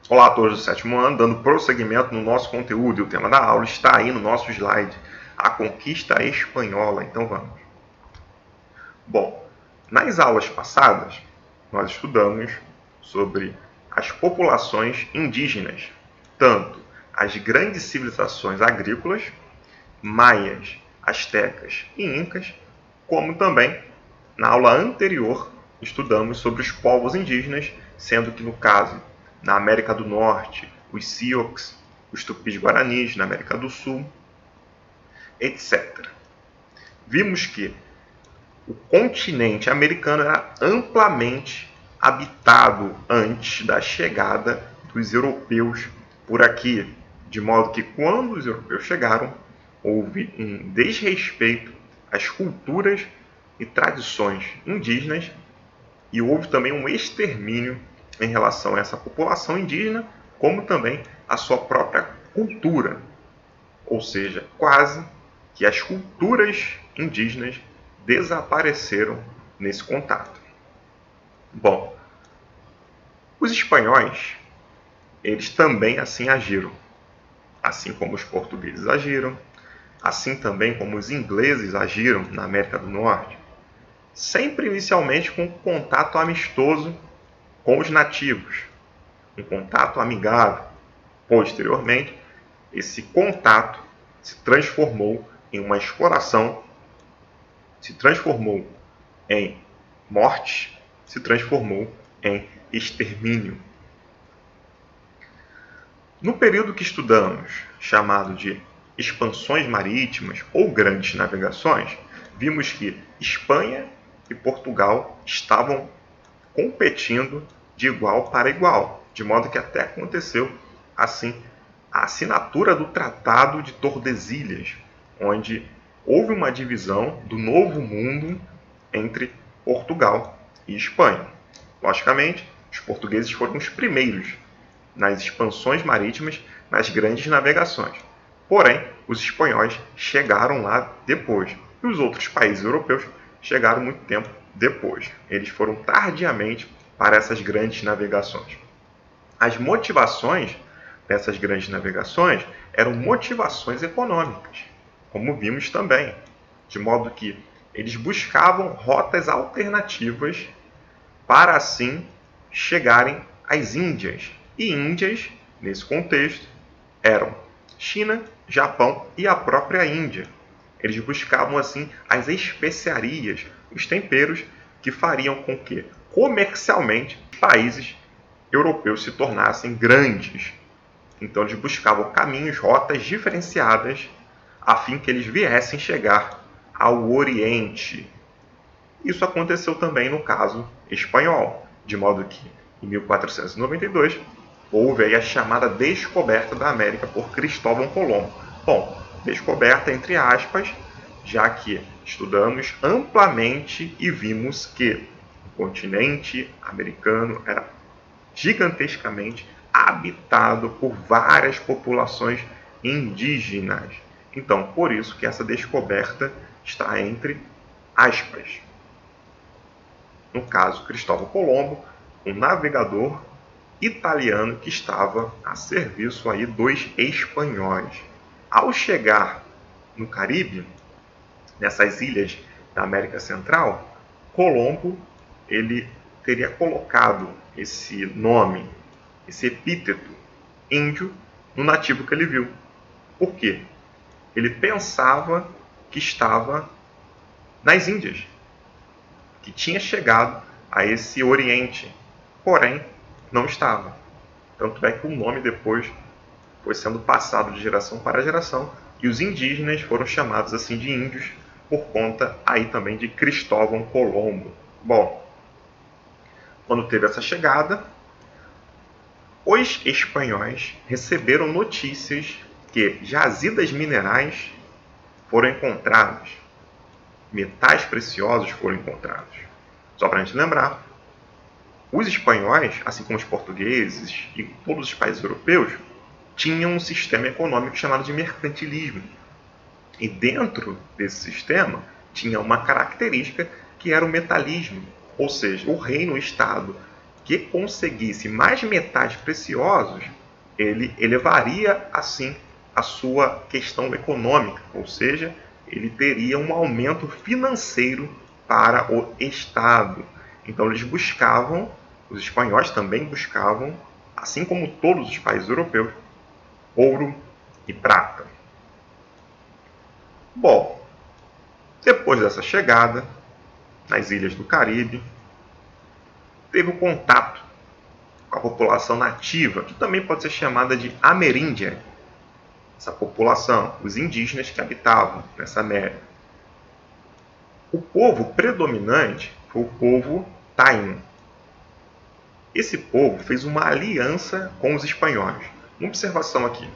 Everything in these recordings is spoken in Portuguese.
Olá a todos do sétimo ano, dando prosseguimento no nosso conteúdo. E o tema da aula está aí no nosso slide, a conquista espanhola. Então vamos. Bom, nas aulas passadas, nós estudamos sobre as populações indígenas, tanto as grandes civilizações agrícolas, maias, astecas e incas, como também, na aula anterior, estudamos sobre os povos indígenas, sendo que, no caso, na América do Norte, os Sioux, os Tupis-Guaranis, na América do Sul, etc. Vimos que o continente americano era amplamente habitado antes da chegada dos europeus por aqui, de modo que quando os europeus chegaram, houve um desrespeito às culturas e tradições indígenas e houve também um extermínio em relação a essa população indígena, como também a sua própria cultura. Ou seja, quase que as culturas indígenas desapareceram nesse contato. Bom, os espanhóis, eles também assim agiram, assim como os portugueses agiram, assim também como os ingleses agiram na América do Norte, sempre inicialmente com contato amistoso com os nativos, um contato amigável. Posteriormente, esse contato se transformou em uma exploração, se transformou em morte, se transformou em extermínio. No período que estudamos, chamado de expansões marítimas ou grandes navegações, vimos que Espanha e Portugal estavam competindo de igual para igual, de modo que até aconteceu assim a assinatura do Tratado de Tordesilhas, onde houve uma divisão do Novo Mundo entre Portugal e Espanha. Logicamente, os portugueses foram os primeiros nas expansões marítimas, nas grandes navegações. Porém, os espanhóis chegaram lá depois, e os outros países europeus chegaram muito tempo depois. Eles foram tardiamente para essas grandes navegações. As motivações dessas grandes navegações eram motivações econômicas, como vimos também, de modo que eles buscavam rotas alternativas para assim chegarem às Índias. E Índias, nesse contexto, eram China, Japão e a própria Índia. Eles buscavam assim as especiarias, os temperos que fariam com que, comercialmente, os países europeus se tornassem grandes. Então eles buscavam caminhos, rotas diferenciadas, a fim que eles viessem chegar ao Oriente. Isso aconteceu também no caso espanhol, de modo que, em 1492, houve aí a chamada descoberta da América por Cristóvão Colombo. Bom, descoberta entre aspas, já que estudamos amplamente e vimos que o continente americano era gigantescamente habitado por várias populações indígenas. Então, por isso que essa descoberta está entre aspas. No caso, Cristóvão Colombo, um navegador italiano que estava a serviço aí dos espanhóis. Ao chegar no Caribe, nessas ilhas da América Central, Colombo ele teria colocado esse nome, esse epíteto índio no nativo que ele viu. Por quê? Ele pensava que estava nas Índias, que tinha chegado a esse Oriente, porém não estava. Tanto é que o nome depois foi sendo passado de geração para geração e os indígenas foram chamados assim de índios por conta aí também de Cristóvão Colombo. Bom, quando teve essa chegada, os espanhóis receberam notícias que jazidas minerais foram encontradas, metais preciosos foram encontrados. Só para a gente lembrar, os espanhóis, assim como os portugueses e todos os países europeus, tinham um sistema econômico chamado de mercantilismo. E dentro desse sistema tinha uma característica que era o metalismo, ou seja, o reino, o Estado, que conseguisse mais metais preciosos, ele elevaria assim a sua questão econômica, ou seja, ele teria um aumento financeiro para o Estado. Então eles buscavam, os espanhóis também buscavam, assim como todos os países europeus, ouro e prata. Bom, depois dessa chegada nas ilhas do Caribe, teve um contato com a população nativa, que também pode ser chamada de ameríndia. Essa população, os indígenas que habitavam nessa América. O povo predominante foi o povo taíno. Esse povo fez uma aliança com os espanhóis. Uma observação aqui.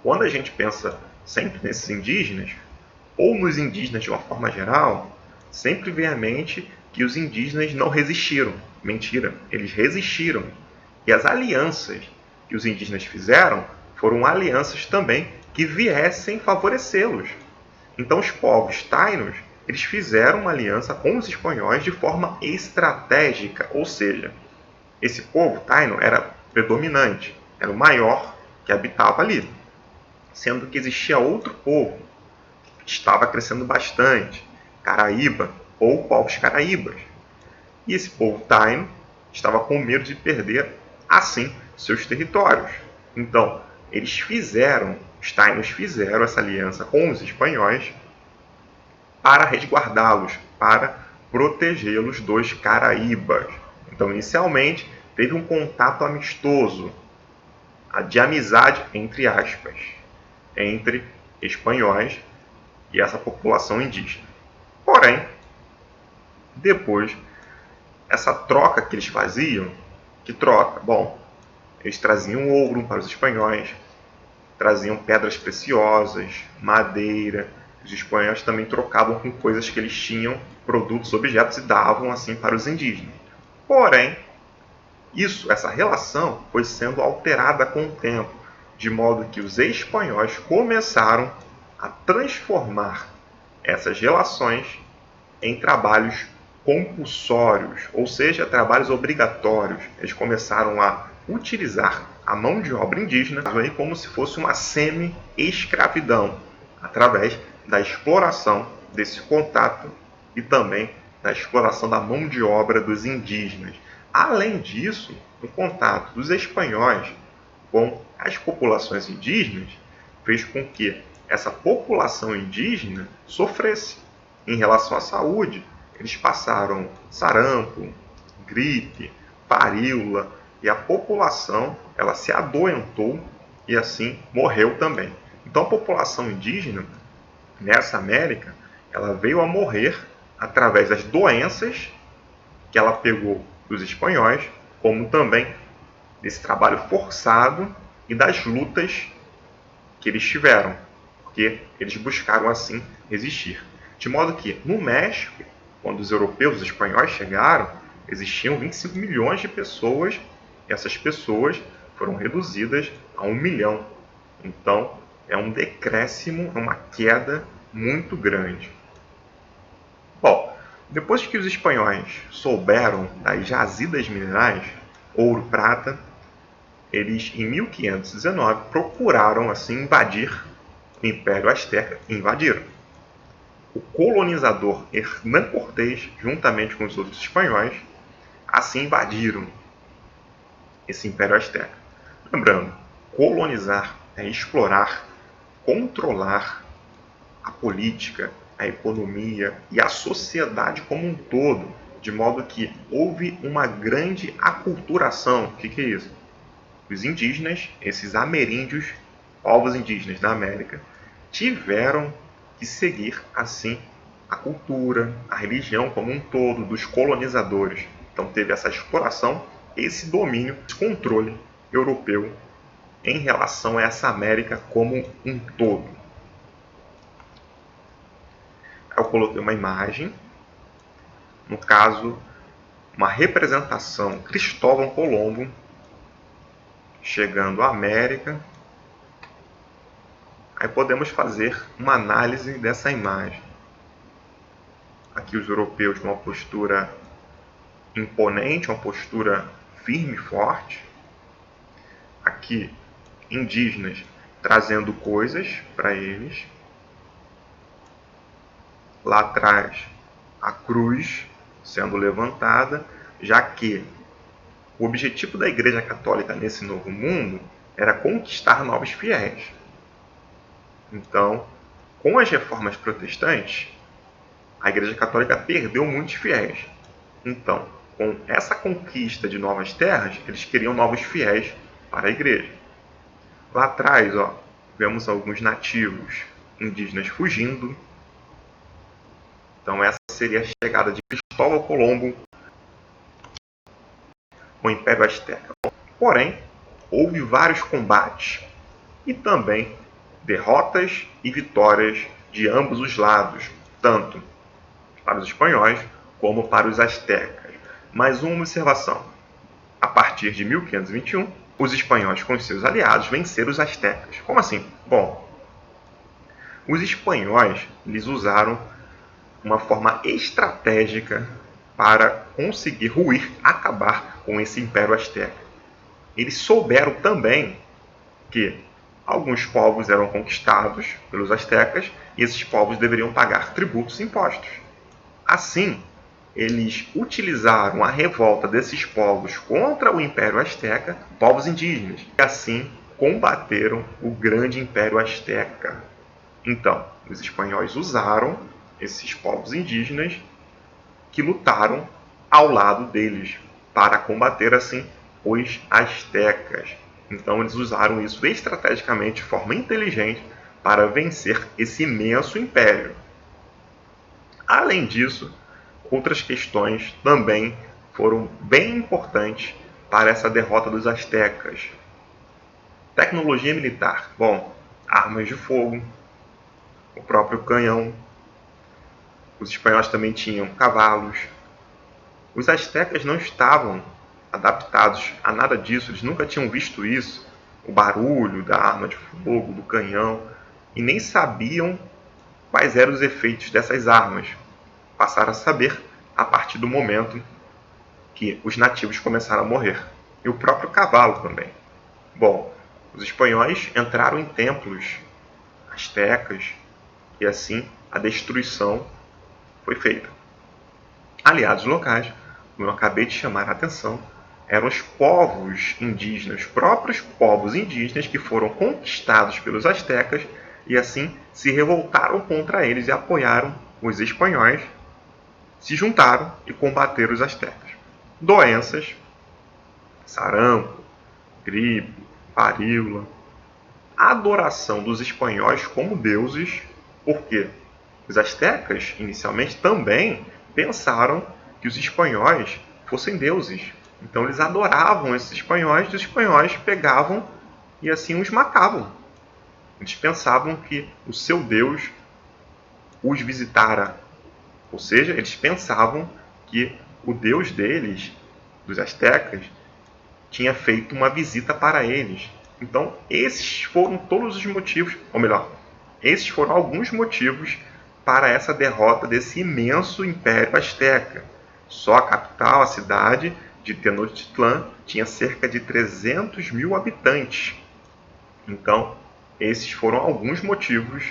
Quando a gente pensa sempre nesses indígenas, ou nos indígenas de uma forma geral, sempre vem à mente que os indígenas não resistiram. Mentira, eles resistiram. E as alianças que os indígenas fizeram foram alianças também que viessem favorecê-los. Então os povos tainos, eles fizeram uma aliança com os espanhóis de forma estratégica, ou seja, esse povo taino era predominante, era o maior que habitava ali, sendo que existia outro povo que estava crescendo bastante, Caraíba ou povos caraíbas. E esse povo taino estava com medo de perder, assim, seus territórios. Então, os tainos fizeram essa aliança com os espanhóis para resguardá-los, para protegê-los dos caraíbas. Então, inicialmente, teve um contato amistoso, de amizade, entre aspas, entre espanhóis e essa população indígena. Porém, depois, essa troca que eles faziam, que troca? Bom, eles traziam ouro para os espanhóis, traziam pedras preciosas, madeira. Os espanhóis também trocavam com coisas que eles tinham, produtos, objetos, e davam assim para os indígenas. Porém, essa relação foi sendo alterada com o tempo, de modo que os espanhóis começaram a transformar essas relações em trabalhos compulsórios, ou seja, trabalhos obrigatórios. Eles começaram a utilizar a mão de obra indígena como se fosse uma semi-escravidão, através da exploração desse contato e também da exploração da mão de obra dos indígenas. Além disso, o contato dos espanhóis com as populações indígenas fez com que essa população indígena sofresse em relação à saúde. Eles passaram sarampo, gripe, varíola, e a população ela se adoentou e assim morreu também. Então a população indígena nessa América ela veio a morrer através das doenças que ela pegou dos espanhóis, como também desse trabalho forçado e das lutas que eles tiveram, porque eles buscaram assim resistir. De modo que no México, quando os europeus, os espanhóis chegaram, existiam 25 milhões de pessoas. Essas pessoas foram reduzidas a 1 milhão. Então, é um decréscimo, é uma queda muito grande. Bom, depois que os espanhóis souberam das jazidas minerais, ouro, prata, eles, em 1519, procuraram assim invadir o Império Azteca e invadiram. O colonizador Hernán Cortés, juntamente com os outros espanhóis, assim invadiram esse Império Azteca. Lembrando, colonizar é explorar, controlar a política, a economia e a sociedade como um todo, de modo que houve uma grande aculturação. O que é isso? Os indígenas, esses ameríndios, povos indígenas da América, tiveram que seguir assim a cultura, a religião como um todo dos colonizadores. Então teve essa exploração, esse domínio, esse controle europeu em relação a essa América como um todo. Eu coloquei uma imagem, no caso, uma representação Cristóvão Colombo chegando à América. Aí podemos fazer uma análise dessa imagem. Aqui os europeus com uma postura imponente, uma postura firme e forte. Aqui, indígenas trazendo coisas para eles. Lá atrás, a cruz sendo levantada, já que o objetivo da Igreja Católica nesse novo mundo era conquistar novos fiéis. Então, com as reformas protestantes, a Igreja Católica perdeu muitos fiéis. Então, com essa conquista de novas terras, eles queriam novos fiéis para a Igreja. Lá atrás, vemos alguns nativos indígenas fugindo. Então, essa seria a chegada de Cristóvão Colombo ao Império Azteca. Porém, houve vários combates e também derrotas e vitórias de ambos os lados, tanto para os espanhóis como para os astecas. Mais uma observação: a partir de 1521, os espanhóis com seus aliados venceram os astecas. Como assim? Bom, os espanhóis eles usaram uma forma estratégica para conseguir ruir, acabar com esse Império Azteca. Eles souberam também que alguns povos eram conquistados pelos astecas e esses povos deveriam pagar tributos e impostos. Assim, eles utilizaram a revolta desses povos contra o Império Azteca, povos indígenas, e assim combateram o grande Império Azteca. Então, os espanhóis usaram esses povos indígenas que lutaram ao lado deles para combater assim os astecas. Então eles usaram isso estrategicamente de forma inteligente para vencer esse imenso império. Além disso, outras questões também foram bem importantes para essa derrota dos astecas. Tecnologia militar. Bom, armas de fogo, o próprio canhão. Os espanhóis também tinham cavalos. Os astecas não estavam adaptados a nada disso, eles nunca tinham visto isso, o barulho da arma de fogo, do canhão, e nem sabiam quais eram os efeitos dessas armas. Passaram a saber a partir do momento que os nativos começaram a morrer. E o próprio cavalo também. Bom, os espanhóis entraram em templos astecas e assim a destruição foi feita. Aliados locais, como eu acabei de chamar a atenção, eram os povos indígenas, os próprios povos indígenas que foram conquistados pelos astecas e assim se revoltaram contra eles e apoiaram os espanhóis, se juntaram e combateram os astecas. Doenças, sarampo, gripe, varíola, adoração dos espanhóis como deuses, porque os astecas inicialmente também pensaram que os espanhóis fossem deuses. Então eles adoravam esses espanhóis e os espanhóis pegavam e assim os matavam. Eles pensavam que o seu Deus os visitara. Ou seja, eles pensavam que o Deus deles, dos astecas, tinha feito uma visita para eles. Então esses foram todos os motivos, ou melhor, esses foram alguns motivos para essa derrota desse imenso Império Azteca. Só a capital, a cidade de Tenochtitlán, tinha cerca de 300 mil habitantes. Então, esses foram alguns motivos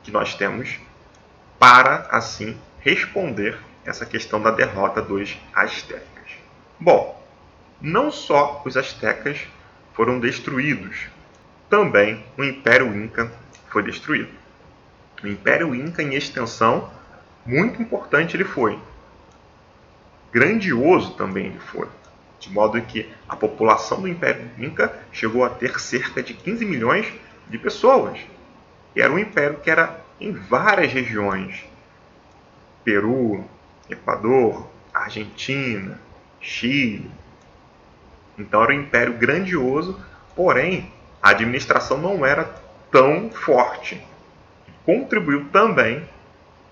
que nós temos para, assim, responder essa questão da derrota dos astecas. Bom, não só os astecas foram destruídos, também o Império Inca foi destruído. O Império Inca, em extensão, muito importante ele foi. Grandioso também ele foi. De modo que a população do Império Inca chegou a ter cerca de 15 milhões de pessoas. E era um império que era em várias regiões. Peru, Equador, Argentina, Chile. Então era um império grandioso, porém a administração não era tão forte. Contribuiu também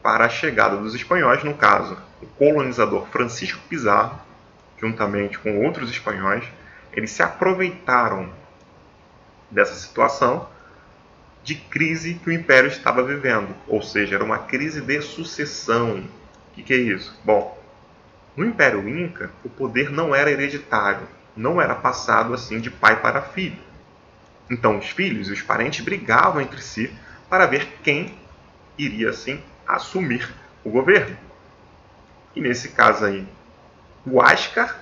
para a chegada dos espanhóis, no caso, o colonizador Francisco Pizarro, juntamente com outros espanhóis, eles se aproveitaram dessa situação de crise que o Império estava vivendo, ou seja, era uma crise de sucessão. O que é isso? Bom, No Império Inca, o poder não era hereditário, não era passado assim de pai para filho. Então os filhos e os parentes brigavam entre si para ver quem iria assim assumir o governo. E nesse caso aí, Huáscar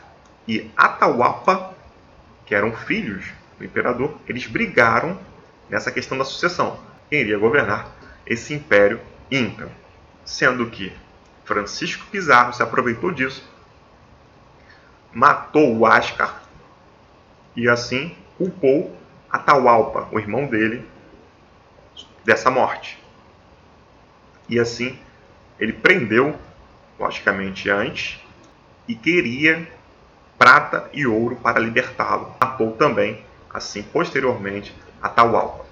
e Atahualpa, que eram filhos do imperador, eles brigaram nessa questão da sucessão. Quem iria governar esse Império Inca? Sendo que Francisco Pizarro se aproveitou disso, matou Huáscar e assim culpou Atahualpa, o irmão dele, dessa morte. E assim ele prendeu, logicamente antes, e queria prata e ouro para libertá-lo. Matou também, assim posteriormente, Atahualpa.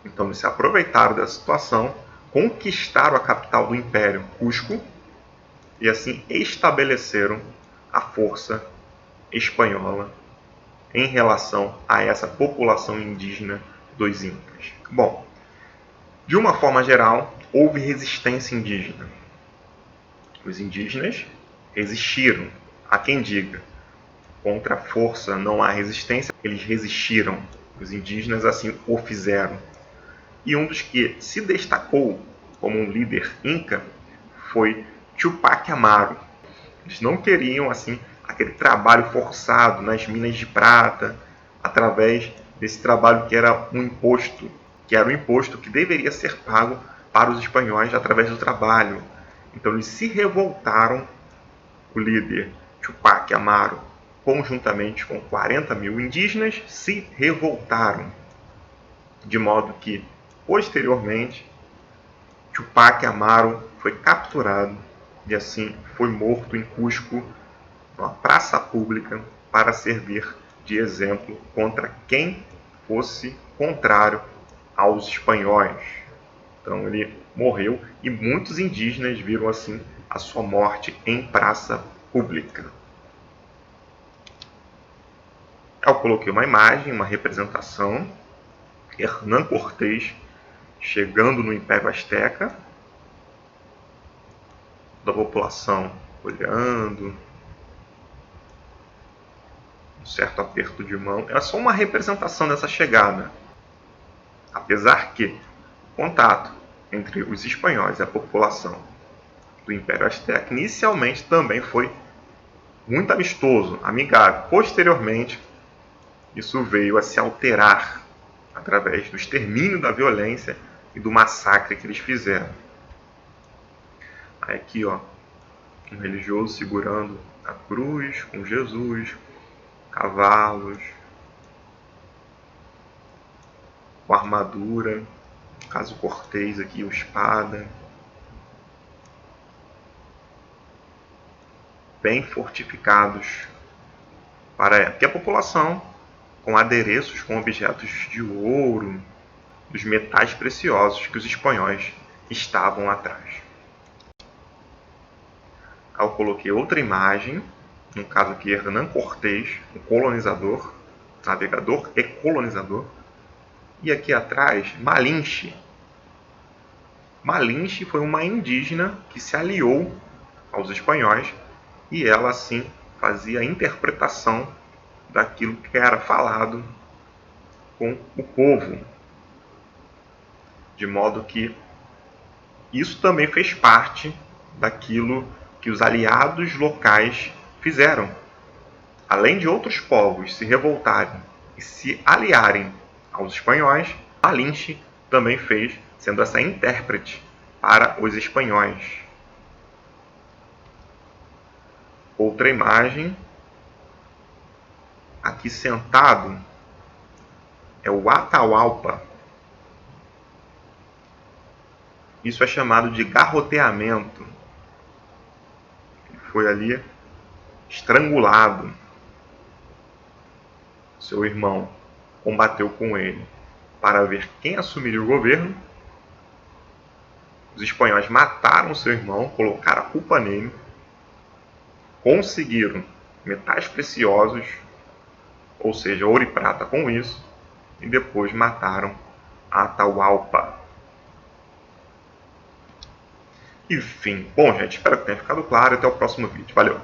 Então eles se aproveitaram da situação, conquistaram a capital do Império, Cusco, e assim estabeleceram a força espanhola em relação a essa população indígena dos Incas. Bom, de uma forma geral, houve resistência indígena. Os indígenas resistiram. Há quem diga, contra a força não há resistência, eles resistiram. Os indígenas assim o fizeram. E um dos que se destacou como um líder inca foi Tupac Amaru. Eles não queriam assim aquele trabalho forçado nas minas de prata, através desse trabalho que era um imposto, que era um imposto que deveria ser pago para os espanhóis através do trabalho. Então eles se revoltaram, o líder Tupac Amaru, conjuntamente com 40 mil indígenas, se revoltaram, de modo que, posteriormente, Tupac Amaru foi capturado e assim foi morto em Cusco, numa praça pública, para servir de exemplo contra quem fosse contrário aos espanhóis. Então ele morreu e muitos indígenas viram assim a sua morte em praça pública. Eu coloquei uma imagem, uma representação, Hernán Cortés chegando no Império Azteca, da população olhando, um certo aperto de mão. É só uma representação dessa chegada. Apesar que o contato entre os espanhóis e a população do Império Azteca inicialmente também foi muito amistoso, amigável. Posteriormente, isso veio a se alterar através do extermínio da violência e do massacre que eles fizeram. Aí aqui, ó, um religioso segurando a cruz com Jesus, cavalos, com armadura, caso Cortés aqui, o espada, bem fortificados para a época. E a população com adereços, com objetos de ouro, dos metais preciosos que os espanhóis estavam atrás. Aí eu coloquei outra imagem, no caso aqui Hernán Cortés, o colonizador, navegador e colonizador, e aqui atrás Malinche. Malinche foi uma indígena que se aliou aos espanhóis e ela assim fazia a interpretação daquilo que era falado com o povo, de modo que isso também fez parte daquilo que os aliados locais fizeram. Além de outros povos se revoltarem e se aliarem aos espanhóis, Malinche também fez, sendo essa intérprete para os espanhóis. Outra imagem, aqui sentado, é o Atahualpa. Isso é chamado de garroteamento. Ele foi ali estrangulado. Seu irmão combateu com ele para ver quem assumiria o governo. Os espanhóis mataram seu irmão, colocaram a culpa nele, conseguiram metais preciosos, ou seja, ouro e prata com isso, e depois mataram Atahualpa. Enfim, bom gente, espero que tenha ficado claro. Até o próximo vídeo. Valeu!